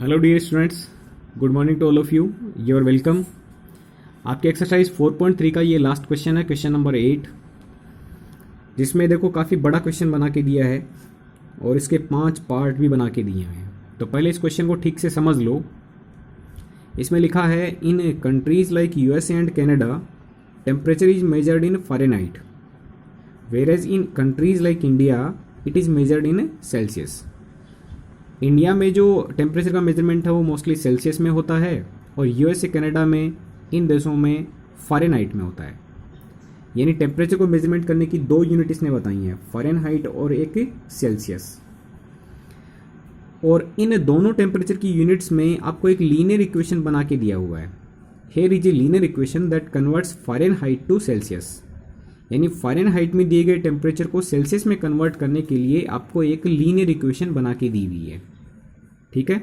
Hello dear students, good morning to all of you. You are welcome. आपके exercise 4.3 का ये last question है, question number 8, जिसमें देखो काफ़ी बड़ा क्वेश्चन बना के दिया है और इसके 5 पार्ट भी बना के दिए हैं। तो पहले इस क्वेश्चन को ठीक से समझ लो। इसमें लिखा है in countries like USA and Canada temperature is measured in Fahrenheit, whereas in countries like India it is measured in Celsius. India में जो टेम्परेचर का मेजरमेंट है वो मोस्टली सेल्सियस में होता है और यूएसए कनाडा में, इन देशों में फ़ारेनहाइट में होता है। यानी टेम्परेचर को मेजरमेंट करने की 2 यूनिट इसने बताई हैं, फ़ारेनहाइट और एक सेल्सियस। और इन दोनों टेम्परेचर की यूनिट्स में आपको एक लीनियर इक्वेशन बना के दिया हुआ है। Here is a linear equation that converts Fahrenheit to Celsius. यानी फ़ारेनहाइट में दिए गए टेम्परेचर को सेल्सियस में कन्वर्ट करने के लिए आपको एक लीनियर इक्वेशन बना के दी हुई है। ठीक है,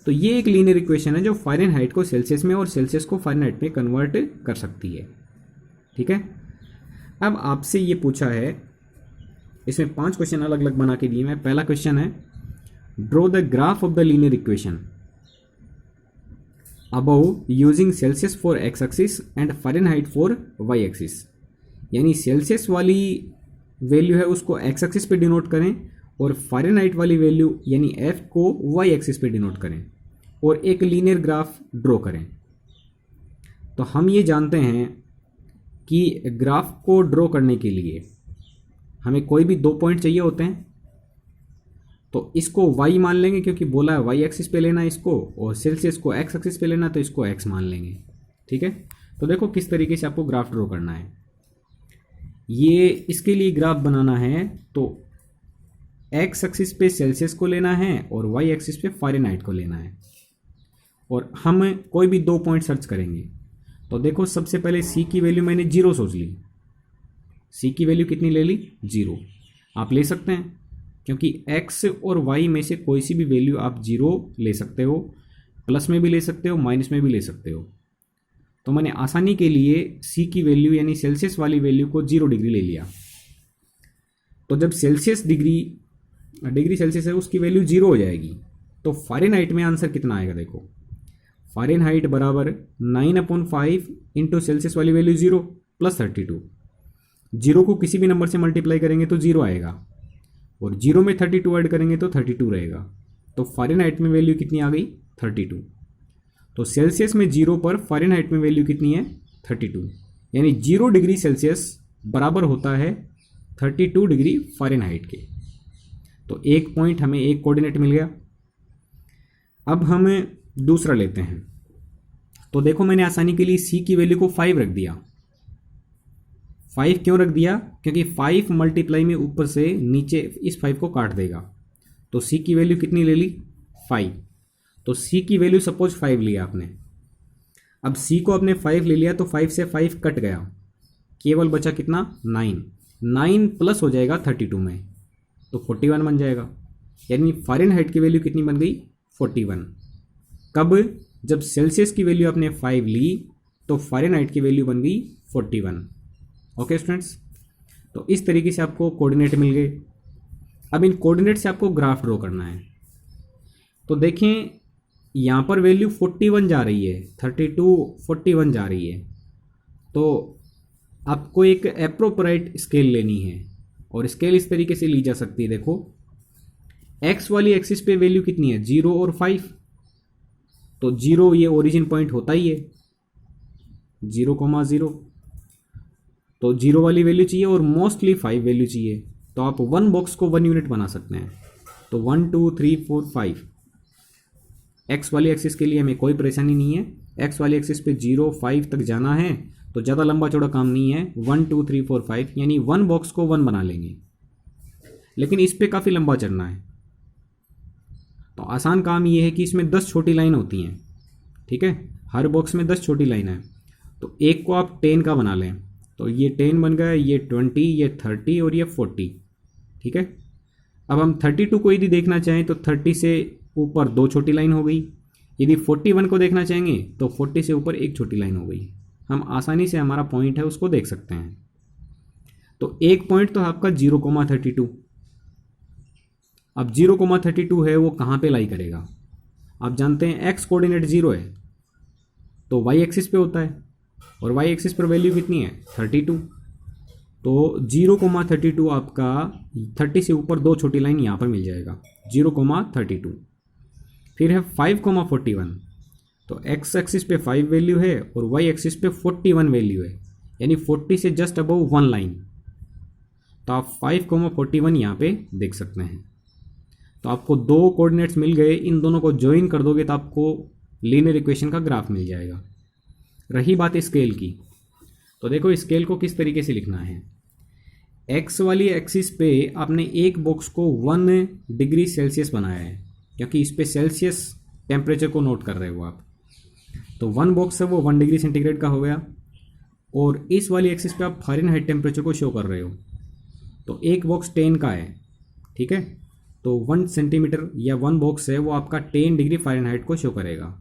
तो ये एक लीनियर इक्वेशन है जो फ़ारेनहाइट को सेल्सियस में और सेल्सियस को फ़ारेनहाइट में कन्वर्ट कर सकती है। ठीक है, अब आपसे ये पूछा है, इसमें 5 क्वेश्चन अलग अलग बना के दिए हैं। पहला क्वेश्चन है draw the graph of the linear equation above using Celsius for x axis and Fahrenheit for y axis. यानी सेल्सियस वाली वैल्यू है उसको एक्स एक्सिस पे डिनोट करें और फ़ारेनहाइट वाली वैल्यू यानी एफ को वाई एक्सिस पे डिनोट करें और एक लीनियर ग्राफ ड्रॉ करें। तो हम ये जानते हैं कि ग्राफ को ड्रॉ करने के लिए हमें कोई भी 2 पॉइंट चाहिए होते हैं। तो इसको y मान लेंगे क्योंकि बोला है y एक्सिस पे लेना इसको, और सेल्सियस को x एक्सिस पे लेना तो इसको x मान लेंगे। ठीक है, तो देखो किस तरीके से आपको ग्राफ ड्रॉ करना है। ये इसके लिए ग्राफ बनाना है तो x एक्सिस पे सेल्सियस को लेना है और y एक्सिस पे फ़ारेनहाइट को लेना है और हम कोई भी 2 पॉइंट सर्च करेंगे। तो देखो सबसे पहले c की वैल्यू मैंने 0 सोच ली। c की वैल्यू कितनी ले ली? 0। आप ले सकते हैं क्योंकि x और y में से कोई सी भी वैल्यू आप 0 ले सकते हो, प्लस में भी ले सकते हो, माइनस में भी ले सकते हो। तो मैंने आसानी के लिए c की वैल्यू यानी सेल्सियस वाली वैल्यू को 0 डिग्री ले लिया। तो जब सेल्सियस डिग्री सेल्सियस है उसकी वैल्यू 0 हो जाएगी तो फ़ारेनहाइट में आंसर कितना आएगा? देखो फ़ारेनहाइट बराबर 9/5 इंटू सेल्सियस वाली वैल्यू 0 प्लस 32। 0 को किसी भी नंबर से मल्टीप्लाई करेंगे तो 0 आएगा और 0 में 32 ऐड करेंगे तो 32 रहेगा। तो फ़ारेनहाइट में वैल्यू कितनी आ गई? 32। तो सेल्सियस में 0 पर फ़ारेनहाइट में वैल्यू कितनी है? 32। यानी 0 डिग्री सेल्सियस बराबर होता है 32 डिग्री फ़ारेनहाइट के। तो एक पॉइंट हमें एक कोऑर्डिनेट मिल गया। अब हम दूसरा लेते हैं। तो देखो मैंने आसानी के लिए c की वैल्यू को 5 रख दिया। 5 क्यों रख दिया? क्योंकि 5 मल्टीप्लाई में ऊपर से नीचे इस 5 को काट देगा। तो c की वैल्यू कितनी ले ली? 5। तो c की वैल्यू सपोज 5 लिया आपने। अब c को आपने 5 ले लिया तो 5 से 5 कट गया, केवल बचा कितना? 9। 9 प्लस हो जाएगा 32 में तो 41 बन जाएगा। यानी फ़ारेनहाइट की वैल्यू कितनी बन गई? 41। कब? जब सेल्सियस की वैल्यू आपने 5 ली तो फ़ारेनहाइट की वैल्यू बन गई 41। ओके स्टूडेंट्स, तो इस तरीके से आपको कोऑर्डिनेट मिल गए। अब इन कोऑर्डिनेट से आपको ग्राफ ड्रॉ करना है। तो देखें यहाँ पर वैल्यू 41 जा रही है, 32 41 जा रही है। तो आपको एक एप्रोप्रिएट स्केल लेनी है और स्केल इस तरीके से ली जा सकती है। देखो x वाली एक्सिस पे वैल्यू कितनी है? 0 और 5। तो 0 ये ओरिजिन पॉइंट होता ही है, 0,0। तो 0 वाली वैल्यू चाहिए और मोस्टली 5 वैल्यू चाहिए। तो आप 1 बॉक्स को 1 यूनिट बना सकते हैं। तो 1 2 3 4 5 x वाली एक्सिस के लिए हमें कोई परेशानी नहीं है। x वाली एक्सिस पे 0 5 तक जाना है तो ज़्यादा लंबा चौड़ा काम नहीं है। 1 2 3 4 5 यानी 1 बॉक्स को 1 बना लेंगे, लेकिन इस पे काफ़ी लंबा चढ़ना है। तो आसान काम ये है कि इसमें 10 छोटी लाइन होती हैं। ठीक है, हर बॉक्स में 10 छोटी लाइन है। तो एक को आप 10 का बना लें तो ये 10 बन गया, ये 20, ये 30 और ये 40। ठीक है, अब हम 32 को यदि देखना चाहें तो 30 से ऊपर 2 छोटी लाइन हो गई। यदि 41 को देखना चाहेंगे तो 40 से ऊपर 1 छोटी लाइन हो गई। हम आसानी से हमारा पॉइंट है उसको देख सकते हैं। तो एक पॉइंट तो आपका 0,32। अब 0,32 है वो कहाँ पे लाई करेगा? आप जानते हैं एक्स कोऑर्डिनेट 0 है तो वाई एक्सिस पे होता है, और वाई एक्सिस पर वैल्यू कितनी है 32। तो 0,32 आपका 30 से ऊपर दो छोटी लाइन यहाँ पर मिल जाएगा 0,32। फिर है 5,41, तो एक्स एक्सिस पे 5 वैल्यू है और वाई एक्सिस पे 41 वैल्यू है, यानी 40 से जस्ट अबव 1 लाइन। तो आप 5,41 यहाँ पे देख सकते हैं। तो आपको दो कोऑर्डिनेट्स मिल गए, इन दोनों को ज्वाइन कर दोगे तो आपको लीनियर इक्वेशन का ग्राफ मिल जाएगा। रही बात स्केल की, तो देखो स्केल को किस तरीके से लिखना है। एक्स वाली एक्सिस पे आपने एक बॉक्स को 1 डिग्री सेल्सियस बनाया है, क्योंकि इस पे सेल्सियस टेम्परेचर को नोट कर रहे हो आप। तो 1 बॉक्स है वो 1 डिग्री सेंटीग्रेड का हो गया, और इस वाली एक्सिस पे आप फ़ारेनहाइट टेम्परेचर को शो कर रहे हो। तो एक बॉक्स 10 का है, ठीक है, तो 1 सेंटीमीटर या 1 बॉक्स है वो आपका 10 डिग्री फ़ारेनहाइट को शो करेगा।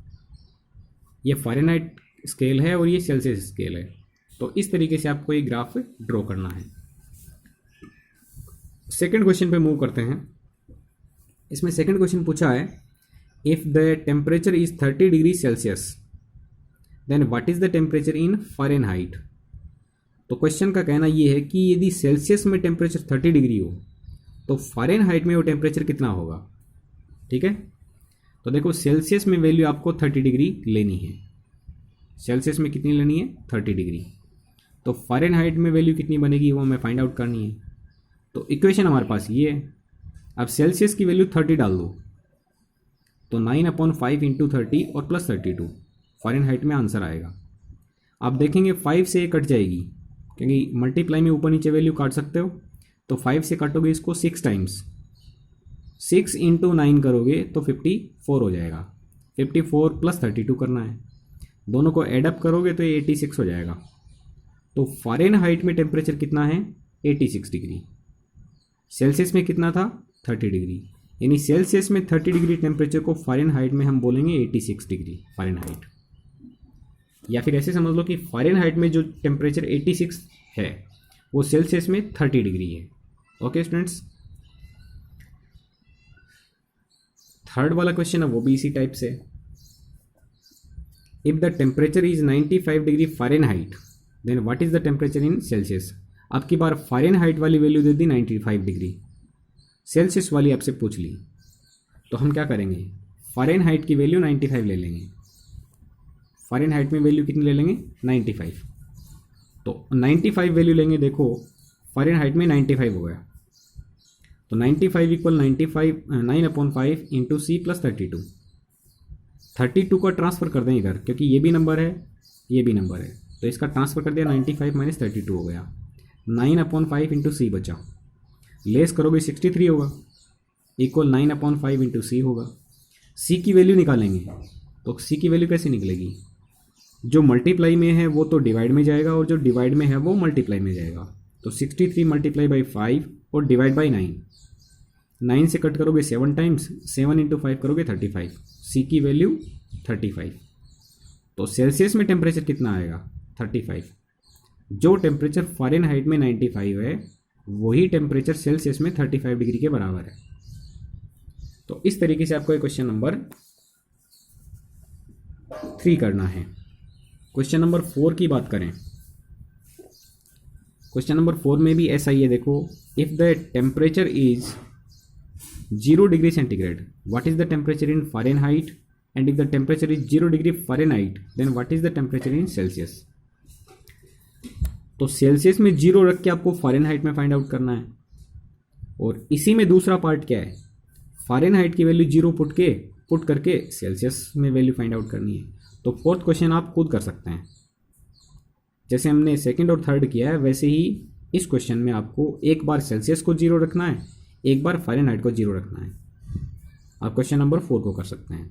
ये फ़ारेनहाइट स्केल है और ये सेल्सियस स्केल है। तो इस तरीके से आपको ये ग्राफ ड्रॉ करना है। सेकंड क्वेश्चन पे मूव करते हैं। इसमें सेकंड क्वेश्चन पूछा है, if the temperature is 30 degree Celsius then what is the temperature in Fahrenheit. तो क्वेश्चन का कहना ये है कि यदि सेल्सियस में टेम्परेचर 30 डिग्री हो तो फ़ारेनहाइट में वो टेम्परेचर कितना होगा। ठीक है, तो देखो सेल्सियस में वैल्यू आपको 30 डिग्री लेनी है। सेल्सियस में कितनी लेनी है 30 डिग्री। तो फ़ारेनहाइट में वैल्यू कितनी बनेगी वो हमें फाइंड आउट करनी है। तो इक्वेशन हमारे पास ये है। अब सेल्सियस की वैल्यू 30 डाल दो, तो 9/5 इंटू 30 और प्लस 32 फ़ारेनहाइट में आंसर आएगा। आप देखेंगे 5 से ये कट जाएगी, क्योंकि मल्टीप्लाई में ऊपर नीचे वैल्यू काट सकते हो। तो 5 से काटोगे इसको 6 टाइम्स, 6 इंटू 9 करोगे तो 54 हो जाएगा। 54 प्लस 32 करना है, दोनों को एडअप करोगे तो ये 86 हो जाएगा। तो फ़ारेनहाइट में टेम्परेचर कितना है 86 डिग्री। सेल्सियस में कितना था 30 डिग्री, यानी सेल्सियस में 30 डिग्री टेम्परेचर को फ़ारेनहाइट में हम बोलेंगे 86 डिग्री फ़ारेनहाइट। या फिर ऐसे समझ लो कि फ़ारेनहाइट में जो टेम्परेचर 86 है वो सेल्सियस में 30 डिग्री है। ओके स्टूडेंट्स, थर्ड वाला क्वेश्चन है वो भी इसी टाइप से। If the temperature is 95 degree Fahrenheit then what is the temperature in Celsius. अब की बार फ़ारेनहाइट वाली वैल्यू दे दी 95 डिग्री, सेल्सियस वाली आपसे पूछ ली, तो हम क्या करेंगे फ़ारेनहाइट की वैल्यू 95 ले लेंगे। फ़ारेनहाइट में वैल्यू कितनी ले लेंगे 95, तो 95 वैल्यू लेंगे। देखो फ़ारेनहाइट में 95 हो गया, तो 95 इक्वल 9/5 इंटू सी प्लस 32 का ट्रांसफ़र कर दें इधर, क्योंकि ये भी नंबर है ये भी नंबर है, तो इसका ट्रांसफ़र कर दिया 95 माइनस 32 हो गया। 9/5 इंटू सी बचा, लेस करोगे 63 होगा, इक्वल 9/5 इंटू सी होगा। सी की वैल्यू निकालेंगे, तो सी की वैल्यू कैसे निकलेगी, जो मल्टीप्लाई में है वो तो डिवाइड में जाएगा और जो डिवाइड में है वो मल्टीप्लाई में जाएगा। तो 63 मल्टीप्लाई बाई 5 और डिवाइड बाई 9 से कट करोगे 7 टाइम्स, 7 इंटू 5 करोगे 35, सी की वैल्यू 35। तो सेल्सियस में टेम्परेचर कितना आएगा 35। जो टेम्परेचर फ़ारेनहाइट में 95 है वही टेम्परेचर सेल्सियस में 35 डिग्री के बराबर है। तो इस तरीके से आपको क्वेश्चन नंबर 3 करना है। क्वेश्चन नंबर 4 की बात करें, क्वेश्चन नंबर 4 में भी ऐसा ही है। देखो, if the temperature is 0 degree centigrade what is the temperature in Fahrenheit, and if the temperature is 0 degree Fahrenheit then what is the temperature in Celsius. तो सेल्सियस में 0 रख के आपको फ़ारेनहाइट में फाइंड आउट करना है, और इसी में दूसरा पार्ट क्या है, फ़ारेनहाइट की वैल्यू 0 पुट करके सेल्सियस में वैल्यू फाइंड आउट करनी है। तो फोर्थ क्वेश्चन आप खुद कर सकते हैं, जैसे हमने सेकंड और थर्ड किया है वैसे ही इस क्वेश्चन में आपको एक बार सेल्सियस को 0 रखना है, एक बार फ़ारेनहाइट को 0 रखना है। आप क्वेश्चन नंबर 4 को कर सकते हैं।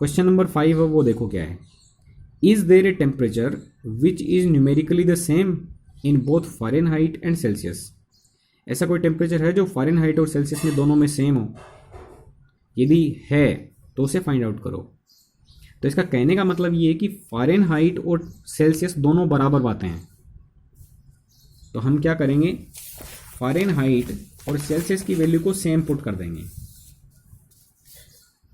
क्वेश्चन नंबर 5 है वो देखो क्या है, is there a temperature which is numerically the same in both Fahrenheit and Celsius. ऐसा कोई टेम्परेचर है जो फ़ारेनहाइट और सेल्सियस में दोनों में सेम हो, यदि है तो उसे फाइंड आउट करो। तो इसका कहने का मतलब ये है कि फ़ारेनहाइट और सेल्सियस दोनों बराबर बातें हैं। तो हम क्या करेंगे, फ़ारेनहाइट और सेल्सियस की वैल्यू को सेम पुट कर देंगे।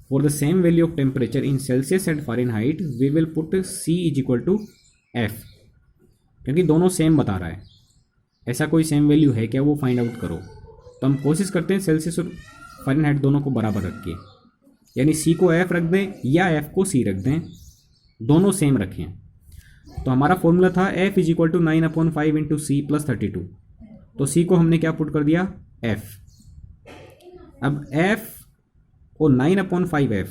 For the same value of temperature in Celsius and Fahrenheit we will put C is equal to F, क्योंकि दोनों सेम बता रहा है। ऐसा कोई सेम वैल्यू है क्या, वो फाइंड आउट करो। तो हम कोशिश करते हैं सेल्सियस और फ़ारेनहाइट दोनों को बराबर रख के, यानी C को F रख दें या F को C रख दें, दोनों सेम रखें। तो हमारा फॉर्मूला था F is equal to 9/5 into C plus 32। तो C को हमने क्या पुट कर दिया, F। अब F और 9/5F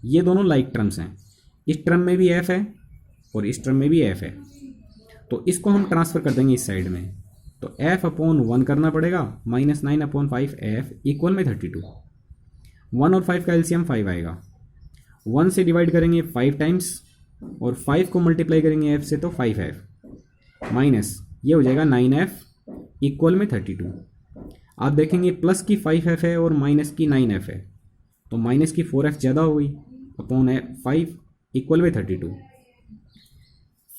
ये दोनों लाइक टर्म्स हैं, इस टर्म में भी F है और इस टर्म में भी F है, तो इसको हम ट्रांसफ़र कर देंगे इस साइड में। तो F/1 करना पड़ेगा, माइनस 9/5F इक्वल में 32। 1 और 5 का एलसीएम 5 आएगा, 1 से डिवाइड करेंगे 5 टाइम्स और 5 को मल्टीप्लाई करेंगे F से तो 5F माइनस ये हो जाएगा 9F इक्वल में 32। आप देखेंगे प्लस की 5F है और माइनस की 9F है, तो माइनस की 4F ज़्यादा हो गई अपॉन 5 इक्वल में 32।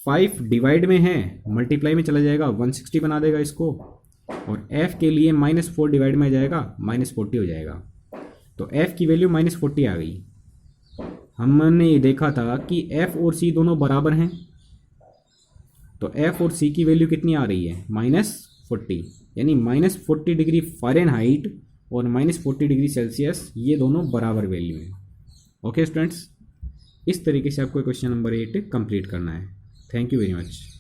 5 डिवाइड में है, मल्टीप्लाई में चला जाएगा 160 बना देगा इसको, और F के लिए -4 डिवाइड में आ जाएगा -40 हो जाएगा। तो F की वैल्यू -40 आ गई। हमने ये देखा था कि F और C दोनों बराबर हैं, तो F और C की वैल्यू कितनी आ रही है, -40, यानी -40 डिग्री फ़ारेनहाइट और -40 डिग्री सेल्सियस, ये दोनों बराबर वैल्यू हैं। ओके स्टूडेंट्स, इस तरीके से आपको क्वेश्चन नंबर 8 कंप्लीट करना है। Thank you very much.